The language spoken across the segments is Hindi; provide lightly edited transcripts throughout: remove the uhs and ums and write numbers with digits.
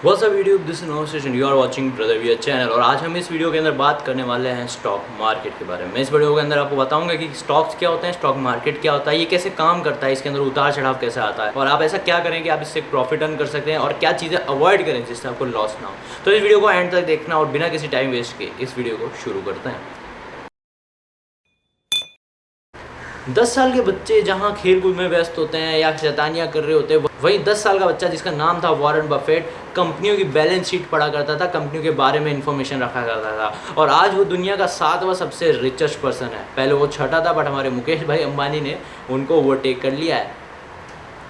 What's up video, this is नोस्टेशन, यू आर वाचिंग ब्रदर वियर चैनल। और आज हम इस वीडियो के अंदर बात करने वाले हैं स्टॉक मार्केट के बारे में। इस वीडियो के अंदर आपको बताऊंगा कि स्टॉक्स क्या होते हैं, स्टॉक मार्केट क्या होता है, ये कैसे काम करता है, इसके अंदर उतार चढ़ाव कैसे आता है और आप ऐसा क्या करें कि आप इससे प्रॉफिट अर्न कर सकते हैं और क्या चीज़ें अवॉइड करें जिससे आपको लॉस ना हो। तो इस वीडियो को एंड तक देखना और बिना किसी टाइम वेस्ट के इस वीडियो को शुरू करते हैं। 10 साल के बच्चे जहाँ खेल कूद में व्यस्त होते हैं या शैतानियाँ कर रहे होते हैं, वहीं 10 साल का बच्चा जिसका नाम था वॉरेन बफेट कंपनियों की बैलेंस शीट पढ़ा करता था, कंपनियों के बारे में इन्फॉर्मेशन रखा करता था और आज वो दुनिया का 7वां सबसे रिचेस्ट पर्सन है। पहले वो छठा था बट हमारे मुकेश भाई अंबानी ने उनको ओवरटेक कर लिया है।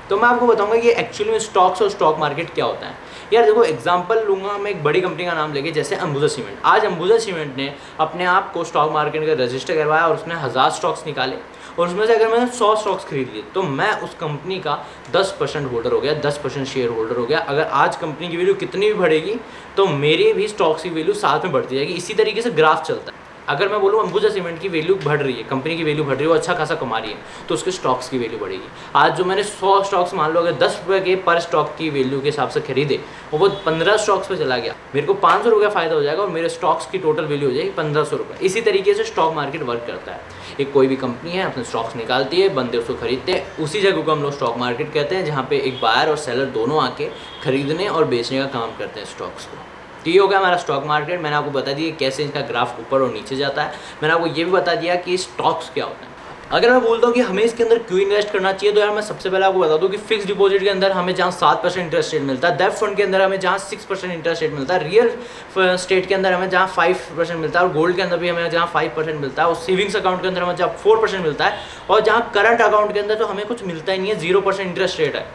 तो मैं आपको बताऊंगा कि एक्चुअली में स्टॉक्स और स्टॉक मार्केट क्या होता है। यार देखो, एग्जांपल लूँगा मैं एक बड़ी कंपनी का नाम लेके, जैसे अंबुजा सीमेंट। आज अंबुजा सीमेंट ने अपने आप को स्टॉक मार्केट का रजिस्टर करवाया और उसने 1000 स्टॉक्स निकाले और उसमें से अगर मैंने 100 स्टॉक्स खरीद लिए तो मैं उस कंपनी का 10% होल्डर हो गया, 10% शेयर होल्डर हो गया। अगर आज कंपनी की वैल्यू कितनी भी बढ़ेगी तो मेरी भी स्टॉक्स की वैल्यू साथ में बढ़ती जाएगी। इसी तरीके से ग्राफ चलता है। अगर मैं बोलूँ अंबुजा सीमेंट की वैल्यू बढ़ रही है, कंपनी की वैल्यू बढ़ रही है, वो अच्छा खासा कमा रही है, तो उसके स्टॉक्स की वैल्यू बढ़ेगी। आज जो मैंने 100 स्टॉक्स मान लो अगर 10 रुपये के पर स्टॉक की वैल्यू के हिसाब से खरीदे और वो 15 स्टॉक्स पे चला गया, मेरे को 500 रुपये फ़ायदा हो जाएगा और मेरे स्टॉक्स की टोटल वैल्यू हो जाएगी 1500 रुपये। इसी तरीके से स्टॉक मार्केट वर्क करता है। एक कोई भी कंपनी है अपने स्टॉक्स निकालती है, बंदे उसको खरीदते हैं, उसी जगह को हम लोग स्टॉक मार्केट कहते हैं, जहाँ पे एक बायर और सेलर दोनों आके खरीदने और बेचने का काम करते हैं स्टॉक्स को। तो ये हो गया हमारा स्टॉक मार्केट। मैंने आपको बता दिया कैसे इसका ग्राफ ऊपर और नीचे जाता है। मैंने आपको ये भी बता दिया कि स्टॉक्स क्या होता है। अगर मैं बोलता हूँ कि हमें इसके अंदर क्यों इन्वेस्ट करना चाहिए, तो यार मैं सबसे पहले आपको बता दूँ कि फिक्स डिपॉजिट के अंदर हमें जहाँ 7% इंटरेस्ट रेट मिलता है, डेब्ट फंड के अंदर हमें जहाँ 6% इंटरेस्ट रेट मिलता है, रियल स्टेट के अंदर हमें जहाँ 5% मिलता है और गोल्ड के अंदर भी हमें जहाँ 5% मिलता है और सेविंग्स अकाउंट के अंदर हमें जहाँ 4% मिलता है और जहाँ करंट अकाउंट के अंदर तो हमें कुछ मिलता ही नहीं है, 0% इंटरेस्ट रेट है।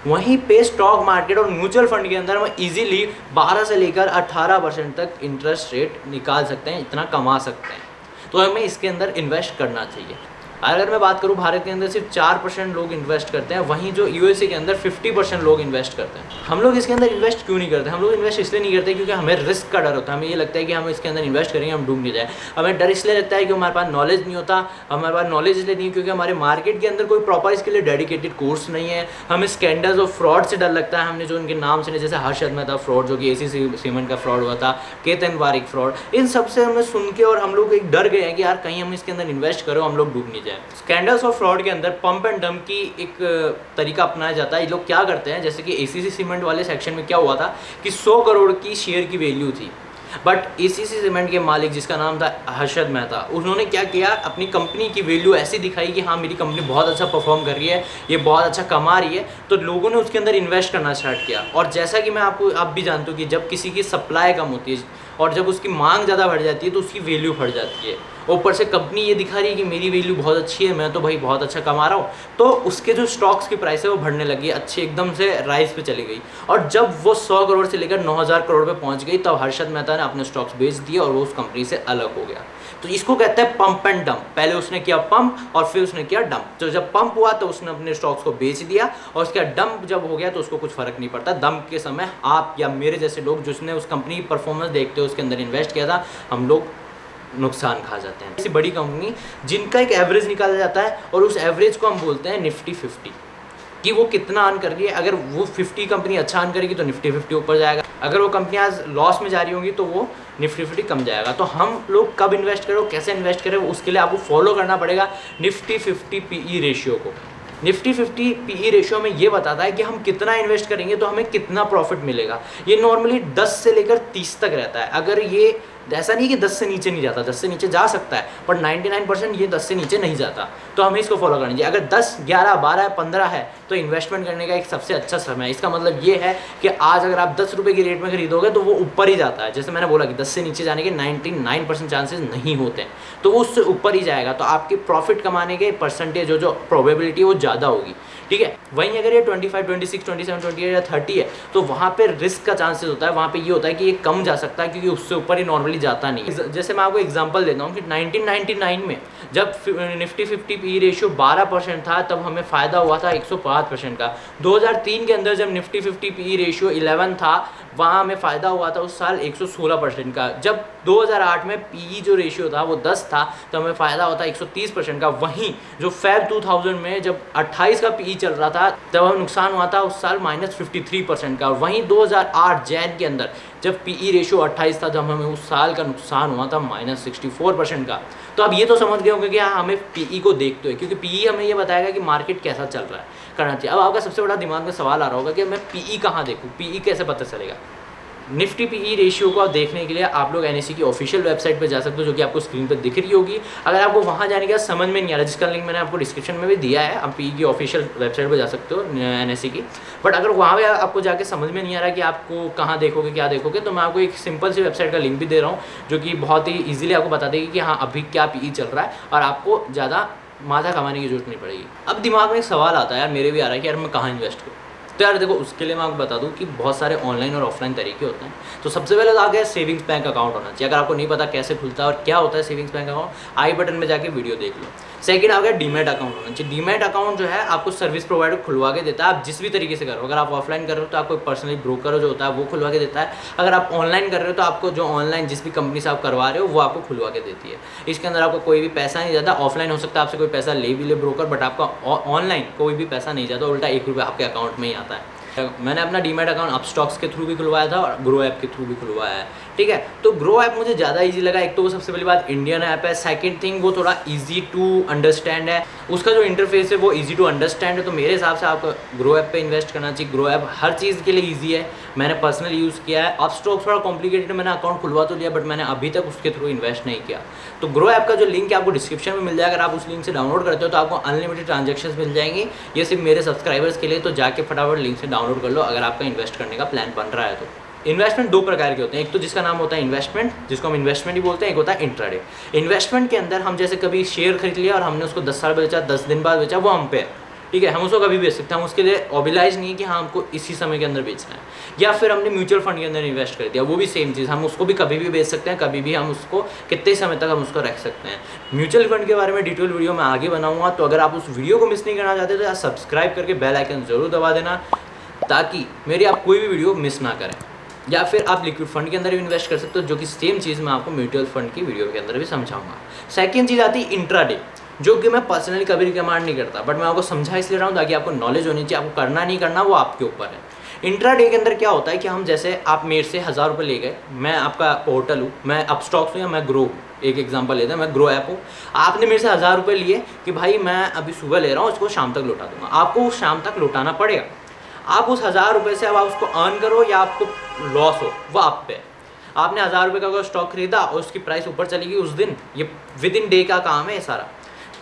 वहीं पे स्टॉक मार्केट और म्यूचुअल फंड के अंदर हम इजीली 12 से लेकर 18% तक इंटरेस्ट रेट निकाल सकते हैं, इतना कमा सकते हैं। तो हमें इसके अंदर इन्वेस्ट करना चाहिए। अगर मैं बात करूँ भारत के अंदर सिर्फ 4% लोग इन्वेस्ट करते हैं, वहीं जो यूएसए के अंदर 50% लोग इन्वेस्ट करते हैं। हम लोग इसके अंदर इन्वेस्ट क्यों नहीं करते? हम लोग इन्वेस्ट इसलिए नहीं करते क्योंकि हमें रिस्क का डर होता है। हमें ये लगता है कि हम इसके अंदर इन्वेस्ट करेंगे हम डूब नहीं जाए। हमें डर इसलिए लगता है कि हमारे पास नॉलेज नहीं होता। हमारे पास नॉलेज इसलिए नहीं क्योंकि हमारे मार्केट के अंदर कोई प्रॉपर इसके लिए डेडिकेटेड कोर्स नहीं है। हमें स्कैंडल्स और फ्रॉड से डर लगता है। हमने जो उनके नाम सुने, जैसे हर्षद मेहता फ्रॉड, जो कि एसी सीमेंट का फ्रॉड हुआ था, केतन वारिक फ्रॉड, इन सब से हमें सुन के और हम लोग एक डर गए हैं कि यार कहीं हम इसके अंदर इन्वेस्ट करो, हम लोग डूब नहीं जाए। स्कैंडल्स फ्रॉड के अंदर पंप एंड डंप की एक तरीका अपनाया जाता है। ये लोग क्या करते हैं, जैसे कि एसीसी सीमेंट वाले सेक्शन में क्या हुआ था कि 100 करोड़ की शेयर की वैल्यू थी, बट एसीसी सीमेंट के मालिक जिसका नाम था हर्षद मेहता, उन्होंने क्या किया, अपनी कंपनी की वैल्यू ऐसी दिखाई कि हाँ मेरी कंपनी बहुत अच्छा परफॉर्म कर रही है, ये बहुत अच्छा कमा रही है, तो लोगों ने उसके अंदर इन्वेस्ट करना स्टार्ट किया। और जैसा कि मैं आपको आप भी जानते हो कि जब किसी की सप्लाई कम होती है और जब उसकी मांग ज़्यादा बढ़ जाती है तो उसकी वैल्यू बढ़ जाती है। ऊपर से कंपनी ये दिखा रही है कि मेरी वैल्यू बहुत अच्छी है, मैं तो भाई बहुत अच्छा कमा रहा हूँ, तो उसके जो स्टॉक्स की प्राइस है वो बढ़ने लगी, अच्छी एकदम से राइज पे चली गई। और जब वो 100 करोड़ से लेकर 9000 करोड़ पे पहुँच गई तब हर्षद मेहता ने अपने स्टॉक्स बेच दिए और वो उस कंपनी से अलग हो गया। तो इसको कहते हैं पंप एंड डंप। पहले उसने किया पंप और फिर उसने किया डंप। तो जब पंप हुआ तो उसने अपने स्टॉक्स को बेच दिया और उसका डंप जब हो गया तो उसको कुछ फर्क नहीं पड़ता। डंप के समय आप या मेरे जैसे लोग जिसने उस कंपनी की परफॉर्मेंस देखते हो उसके अंदर इन्वेस्ट किया था, हम लोग नुकसान खा जाते हैं। ऐसी बड़ी कंपनी जिनका एक एवरेज निकाला जाता है और उस एवरेज को हम बोलते हैं निफ्टी 50 कि वो कितना अर्न कर रही है। अगर वो 50 कंपनी अच्छा अर्न करेगी तो निफ्टी 50 ऊपर जाएगा, अगर वो कंपनी आज लॉस में जा रही होंगी तो वो निफ्टी 50 कम जाएगा। तो हम लोग कब इन्वेस्ट करें, कैसे इन्वेस्ट करें, उसके लिए आपको फॉलो करना पड़ेगा निफ्टी 50 पीई रेशियो को। निफ्टी 50 पीई रेशियो में ये बताता है कि हम कितना इन्वेस्ट करेंगे तो हमें कितना प्रॉफिट मिलेगा। ये नॉर्मली 10 से लेकर 30 तक रहता है। अगर ये ऐसा नहीं कि 10 से नीचे नहीं जाता, 10 से नीचे जा सकता है, पर 99% ये 10 से नीचे नहीं जाता। तो हमें इसको फॉलो करना चाहिए। अगर 10, 11, 12, 15 है तो इन्वेस्टमेंट करने का एक सबसे अच्छा समय है। इसका मतलब ये है कि आज अगर आप 10 रुपये की रेट में खरीदोगे तो वो ऊपर ही जाता है। जैसे मैंने बोला कि 10 से नीचे जाने के 99% चांसेस नहीं होते हैं, तो वो उससे ऊपर ही जाएगा। तो आपकी प्रॉफिट कमाने के परसेंटेज जो प्रोबेबिलिटी है वो ज़्यादा होगी, ठीक है। वहीं अगर ये 25, 26, 27, 28 या 30 है तो वहाँ पे रिस्क का चांसेस होता है। वहाँ पे ये होता है कि ये कम जा सकता है क्योंकि उससे ऊपर ही नॉर्मली जाता नहीं है। जैसे मैं आपको एग्जांपल देता हूँ कि 1999 में जब निफ्टी 50 पी रेशियो 12% था तब हमें फ़ायदा हुआ था 105% का। 2003 के अंदर जब निफ्टी 50 पी रेशियो 11 था वहाँ हमें फ़ायदा हुआ था उस साल 116% का। जब 2008 में पीई जो रेशियो था वो 10 था तो हमें फ़ायदा होता 130% का। वहीं जो फेब 2000 में जब 28 का पीई चल रहा था तब हमें नुकसान हुआ था उस साल -53% का। वहीं 2008 जैन के अंदर जब पीई रेशियो 28 था जब हमें उस साल का नुकसान हुआ था -64% का। तो अब ये तो समझ गए होंगे कि हाँ हमें पीई को देखते हुए, क्योंकि पीई हमें ये बताएगा कि मार्केट कैसा चल रहा है, करना चाहिए। अब आपका सबसे बड़ा दिमाग में सवाल आ रहा होगा कि मैं पीई कहाँ देखूँ, पीई कैसे पता चलेगा। निफ्टी पीई रेशियो को आप देखने के लिए आप लोग एनएसई की ऑफिशियल वेबसाइट पर जा सकते हो, जो कि आपको स्क्रीन पर दिख रही होगी। अगर आपको वहाँ जाने के बाद समझ में नहीं आ रहा, जिसका लिंक मैंने आपको डिस्क्रिप्शन में भी दिया है, आप पीई की ऑफिशियल वेबसाइट पर जा सकते हो एनएसई की। बट अगर वहाँ पे आपको जाके समझ में नहीं आ रहा कि आपको कहाँ देखोगे क्या देखोगे, तो मैं आपको एक सिंपल सी वेबसाइट का लिंक भी दे रहा हूँ, जो कि बहुत ही ईजिली आपको बता देगी कि हाँ अभी क्या पीई चल रहा है और आपको ज़्यादा माथा कमाने की जरूरत नहीं पड़ेगी। अब दिमाग में एक सवाल आता है यार, मेरे भी आ रहा है कि यार मैं कहाँ इन्वेस्ट करूँ। तो यार देखो, उसके लिए मैं आपको बता दूं कि बहुत सारे ऑनलाइन और ऑफलाइन तरीके होते हैं। तो सबसे पहले तो आ गया सेविंग्स बैंक अकाउंट होना चाहिए। अगर आपको नहीं पता कैसे खुलता है और क्या होता है सेविंग्स बैंक अकाउंट, आई बटन में जाके वीडियो देख लो। सेकंड आ गया डीमैट अकाउंट होना चाहिए। डीमैट अकाउंट जो है आपको सर्विस प्रोवाइडर खुलवा के देता है, आप जिस भी तरीके से करो। अगर आप ऑफलाइन कर रहे हो तो आपको पर्सनली ब्रोकर जो होता है वो खुलवा के देता है। अगर आप ऑनलाइन कर रहे हो तो आपको जो ऑनलाइन जिस भी कंपनी से आप करवा रहे हो वो आपको खुलवा के देती है। इसके अंदर आपको कोई भी पैसा नहीं जाता। ऑफलाइन हो सकता है आपसे कोई पैसा ले भी ले ब्रोकर, बट आपका ऑनलाइन कोई भी पैसा नहीं जाता, उल्टा 1 रुपये आपके अकाउंट में ही आता है। मैंने अपना डीमैट अकाउंट अपस्टॉक्स के थ्रू भी खुलवाया था और ग्रो ऐप के थ्रू भी खुलवाया है, ठीक है। तो ग्रो ऐप मुझे ज़्यादा इजी लगा। एक तो वो सबसे पहली बात इंडियन ऐप है, सेकंड थिंग वो थोड़ा इजी टू अंडरस्टैंड है, उसका जो इंटरफेस है वो इजी टू अंडरस्टैंड है। तो मेरे हिसाब से आपको ग्रो ऐप पे इन्वेस्ट करना चाहिए। ग्रो ऐप हर चीज़ के लिए ईजी है, मैंने पर्सनली यूज़ किया है। अपस्टॉक्स थोड़ा कॉम्प्लिकेटेड है, मैंने अकाउंट खुलवा तो लिया बट मैंने अभी तक उसके थ्रू इन्वेस्ट नहीं किया। तो ग्रो ऐप का जो लिंक है आपको डिस्क्रिप्शन में मिल जाएगा। अगर आप उस लिंक से डाउनलोड करते हो तो आपको अनलिमिटेड ट्रांजेक्शन मिल जाएंगी। ये सिर्फ मेरे सब्सक्राइबर्स के लिए, तो जाके फटाफट लिंक से डाउनलोड कर लो अगर आपका इन्वेस्ट करने का प्लान बन रहा है तो। इन्वेस्टमेंट 2 प्रकार के होते हैं, एक तो जिसका नाम होता है इन्वेस्टमेंट, जिसको हम इन्वेस्टमेंट ही बोलते हैं, एक होता है इंट्राडे। इन्वेस्टमेंट के अंदर हम जैसे कभी शेयर खरीद लिया और हमने उसको 10 साल बेचा, 10 दिन बाद बेचा, वो हम पे है, ठीक है। हम उसको कभी बेच सकते हैं, हम उसके लिए ऑबिलाइज नहीं है कि हाँ हमको इसी समय के अंदर बेचना है। या फिर हमने म्यूचुअल फंड के अंदर इन्वेस्ट कर दिया, वो भी सेम चीज़, हम उसको भी कभी भी बेच सकते हैं, कभी भी हम उसको कितने समय तक हम उसको रख सकते हैं। म्यूचुअल फंड के बारे में डिटेल वीडियो मैं आगे बनाऊंगा, तो अगर आप उस वीडियो को मिस नहीं करना चाहते तो यार सब्सक्राइब करके बेल आइकन ज़रूर दबा देना, ताकि मेरी आप कोई भी वीडियो मिस ना करें। या फिर आप लिक्विड फंड के अंदर भी इन्वेस्ट कर सकते हो, जो कि सेम चीज़ मैं आपको म्यूचुअल फंड की वीडियो के अंदर भी समझाऊंगा। सेकंड चीज़ आती है इंट्राडे, जो कि मैं पर्सनली कभी रिकमेंड नहीं करता, बट मैं आपको समझा इसलिए रहा हूँ ताकि आपको नॉलेज होनी चाहिए। आपको करना नहीं करना वो आपके ऊपर है। इंट्राडे के अंदर क्या होता है कि हम जैसे आप मेरे से 1000 रुपये ले गए, मैं आपका पोर्टल हूँ, मैं अपस्टॉक्स हूँ या मैं ग्रो, एक एग्जांपल लेते हैं, मैं ग्रो ऐप हूँ। आपने मेरे से 1000 रुपये लिए कि भाई मैं अभी सुबह ले रहा हूँ, इसको शाम तक लौटा दूंगा। आपको उस शाम तक लौटाना पड़ेगा। आप उस 1000 रुपये से अब आप उसको अर्न करो या आपको लॉस हो, वो आप पे है। आपने 1000 रुपये का कोई स्टॉक खरीदा और उसकी प्राइस ऊपर चली गई उस दिन, ये विद इन डे का काम है ये सारा।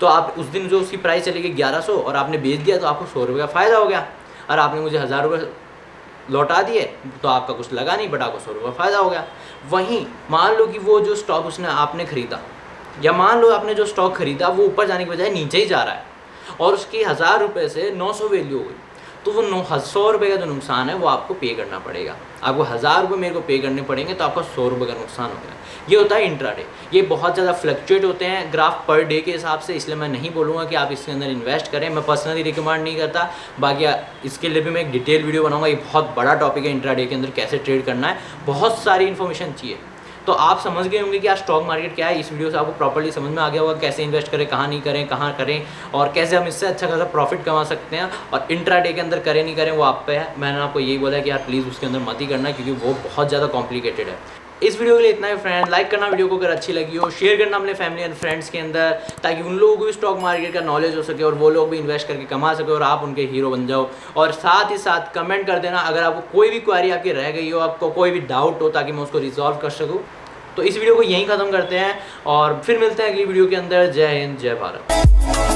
तो आप उस दिन जो उसकी प्राइस चली गई 1100 और आपने बेच दिया तो आपको 100 रुपये का फ़ायदा हो गया। और आपने मुझे 1000 रुपये लौटा दिए तो आपका कुछ लगा नहीं, बट आपको 100 रुपये फ़ायदा हो गया। वहीं मान लो कि वो जो स्टॉक उसने आपने ख़रीदा, या मान लो आपने जो स्टॉक खरीदा वो ऊपर जाने के बजाय नीचे ही जा रहा है और उसकी 1000 रुपये से 900 वैल्यू हो गई, तो वो 100 रुपये का जो नुकसान है वो आपको पे करना पड़ेगा। आपको 1000 रुपये मेरे को पे करने पड़ेंगे तो आपका 100 रुपये का नुकसान हो गया। ये होता है इंट्राडे। ये बहुत ज़्यादा फ्लक्चुएट होते हैं ग्राफ पर डे के हिसाब से, इसलिए मैं नहीं बोलूँगा कि आप इसके अंदर इन्वेस्ट करें। मैं पर्सनली रिकमेंड नहीं करता। बाकी इसके लिए भी मैं एक डिटेल वीडियो बनाऊँगा। ये बहुत बड़ा टॉपिक है इंट्राडे के अंदर कैसे ट्रेड करना है, बहुत सारी इन्फॉर्मेशन चाहिए। तो आप समझ गए होंगे कि आज स्टॉक मार्केट क्या है। इस वीडियो से आपको प्रॉपर्ली समझ में आ गया होगा कैसे इन्वेस्ट करें, कहाँ नहीं करें, कहाँ करें और कैसे हम इससे अच्छा खासा प्रॉफिट कमा सकते हैं। और इंट्राडे के अंदर करें नहीं करें वो आप पे है। मैंने आपको यही बोला कि यार प्लीज़ उसके अंदर मत ही करना, क्योंकि वो बहुत ज़्यादा कॉम्प्लिकेटेड है। इस वीडियो के लिए इतना ही फ्रेंड। लाइक करना वीडियो को अगर अच्छी लगी हो, शेयर करना अपने फैमिली एंड फ्रेंड्स के अंदर, ताकि उन लोगों को भी स्टॉक मार्केट का नॉलेज हो सके और वो लोग भी इन्वेस्ट करके कमा सके और आप उनके हीरो बन जाओ। और साथ ही साथ कमेंट कर देना अगर आपको कोई भी क्वेरी आपकी रह गई हो, आपको कोई भी डाउट हो, ताकि मैं उसको रिजॉल्व कर सकूँ। तो इस वीडियो को यहीं ख़त्म करते हैं और फिर मिलते हैं अगली वीडियो के अंदर। जय हिंद, जय भारत।